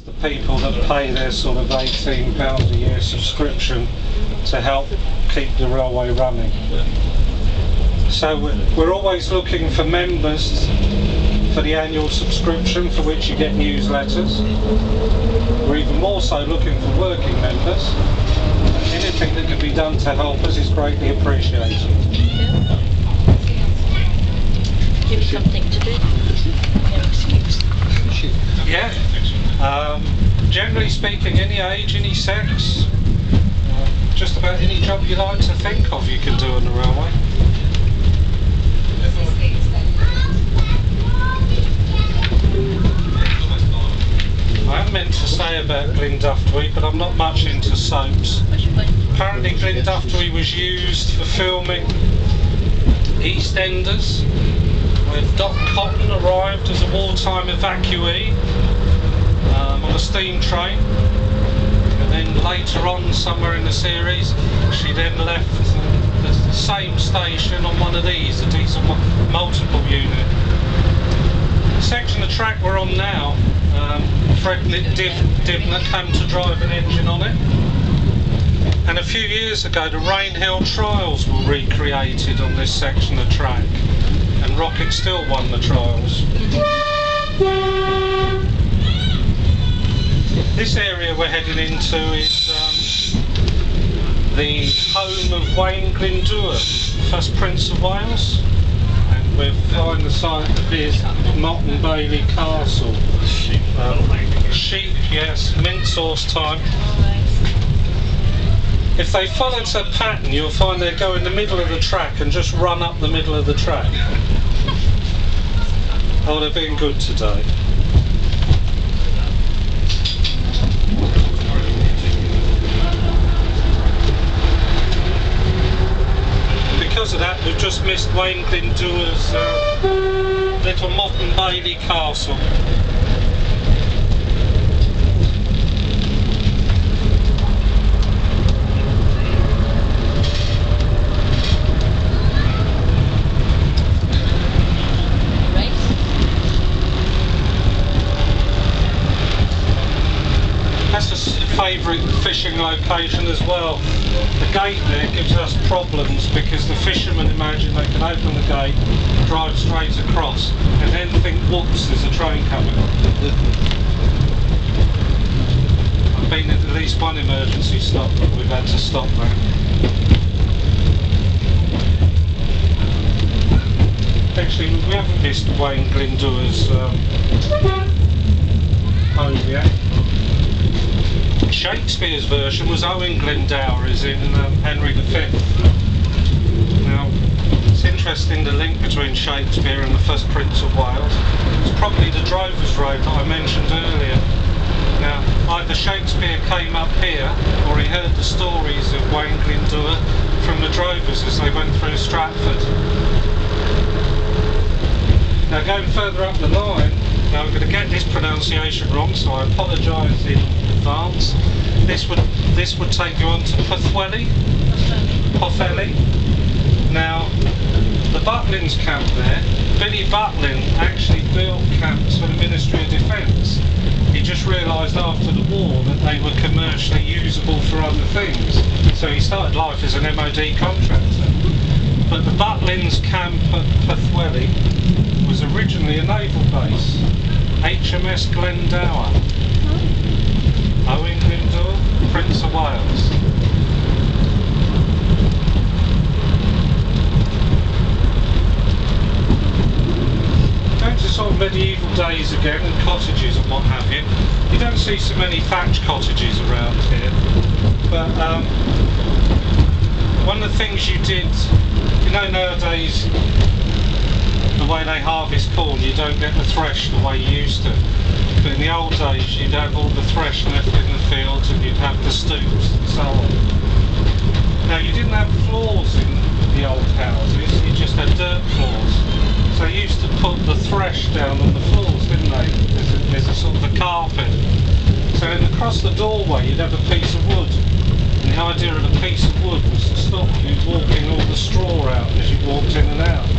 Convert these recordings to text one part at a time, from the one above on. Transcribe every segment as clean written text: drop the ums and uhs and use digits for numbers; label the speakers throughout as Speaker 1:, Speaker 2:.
Speaker 1: The people that pay their sort of £18 a year subscription to help keep the railway running. So we're always looking for members for the annual subscription, for which you get newsletters. We're even more so looking for working members. Anything that can be done to help us is greatly appreciated.
Speaker 2: Give you something to do. No excuse.
Speaker 1: Yeah. Generally speaking, any age, any sex, just about any job you like to think of you can do on the railway. I am meant to say about Glynfrydwy, but I'm not much into soaps. Apparently Glynfrydwy was used for filming EastEnders, where Doc Cotton arrived as a wartime evacuee on a steam train, and then later on somewhere in the series she then left the same station on one of these, a diesel multiple unit. The section of track we're on now, Fred Dibner came to drive an engine on it, and a few years ago the Rainhill trials were recreated on this section of track, and Rocket still won the trials. This area we're heading into is the home of Wayne Glynfrydwy, first Prince of Wales, and we're flying the site of his Motte Bailey Castle. Sheep, yes, mint sauce time. If they followed a pattern, you'll find they go in the middle of the track and just run up the middle of the track. Oh, they're being good today. Because of that, we've just missed Wayne Glynfrydwy's little Motte Bailey Castle. Favourite fishing location as well. The gate there gives us problems because the fishermen imagine they can open the gate, drive straight across, and then think, whoops, there's a train coming up. I've been at least one emergency stop but we've had to stop there. Actually, we haven't missed Wayne Glynfrydwy's home yet. Shakespeare's version was Owen Glendower's in Henry V. Now, it's interesting the link between Shakespeare and the first Prince of Wales. It's probably the Drover's Road that I mentioned earlier. Now, either Shakespeare came up here, or he heard the stories of Wayne Glynfrydwy from the drovers as they went through Stratford. Now, going further up the line, now I'm going to get this pronunciation wrong, so I apologise in advance. This would take you on to Pwllheli. Now, the Butlins camp there, Billy Butlin actually built camps for the Ministry of Defence. He just realised after the war that they were commercially usable for other things, so he started life as an MOD contractor. But the Butlins camp at Pwllheli was originally a naval base, HMS Glendower. Owen Glynfrydwy, Prince of Wales. Going to sort of medieval days again, and cottages and what have you. You don't see so many thatch cottages around here, but one of the things you did, you know, nowadays the way they harvest corn, you don't get the thresh the way you used to. But in the old days, you'd have all the thresh left in the fields and you'd have the stoops and so on. Now, you didn't have floors in the old houses, you just had dirt floors. So they used to put the thresh down on the floors, didn't they? There's a sort of a carpet. So across the doorway, you'd have a piece of wood. And the idea of a piece of wood was to stop you walking all the straw out as you walked in and out.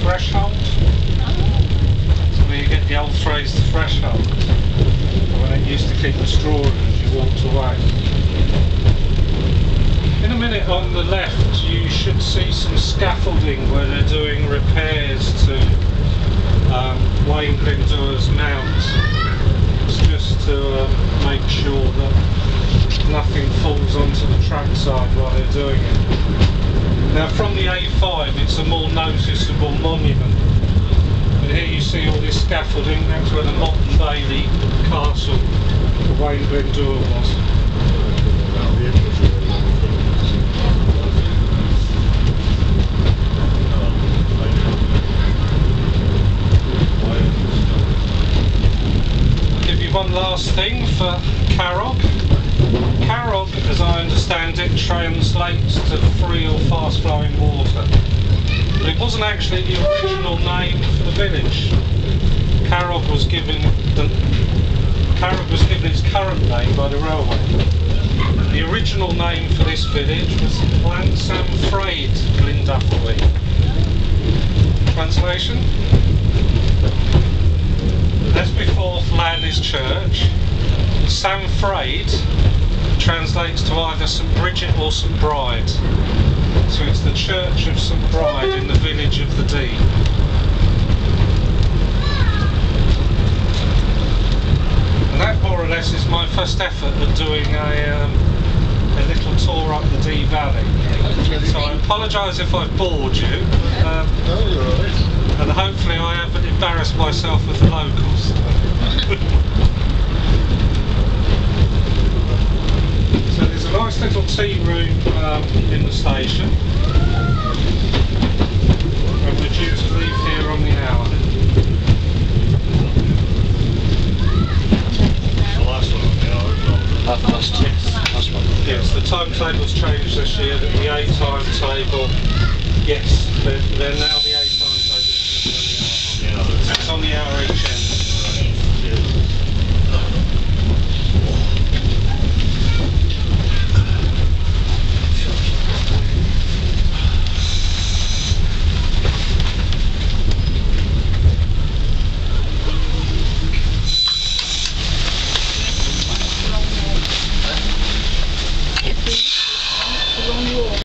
Speaker 1: Threshold. So where you get the old phrase, the threshold. drawing as you walked away. In a minute on the left you should see some scaffolding where they're doing repairs to Wayne Glynfrydwy's mount. It's just to make sure that nothing falls onto the trackside while they're doing it. Now from the A5 it's a more noticeable monument. And here you see all this scaffolding, that's where the Motte Bailey Castle of Wayne Glynfrydwy was. One last thing for Carrog. Carrog, as I understand it, translates to free or fast flowing water. But it wasn't actually the original name for the village. Carrog was given its current name by the railway. The original name for this village was Glynfrydwy. Translation? That's before Llanys Church. Llanfraid translates to either St Bridget or St Bride. So it's the Church of St Bride in the village of the Dee. And that more or less is my first effort at doing a little tour up the Dee Valley. So I apologise if I've bored you.
Speaker 3: No, you're alright.
Speaker 1: And hopefully I haven't embarrassed myself with the locals. So there's a nice little tea room in the station. And we're due to leave here on the hour.
Speaker 3: The last one on the hour as well.
Speaker 1: Last one. Yes, the timetable's changed this year. The A timetable, yes, they're now the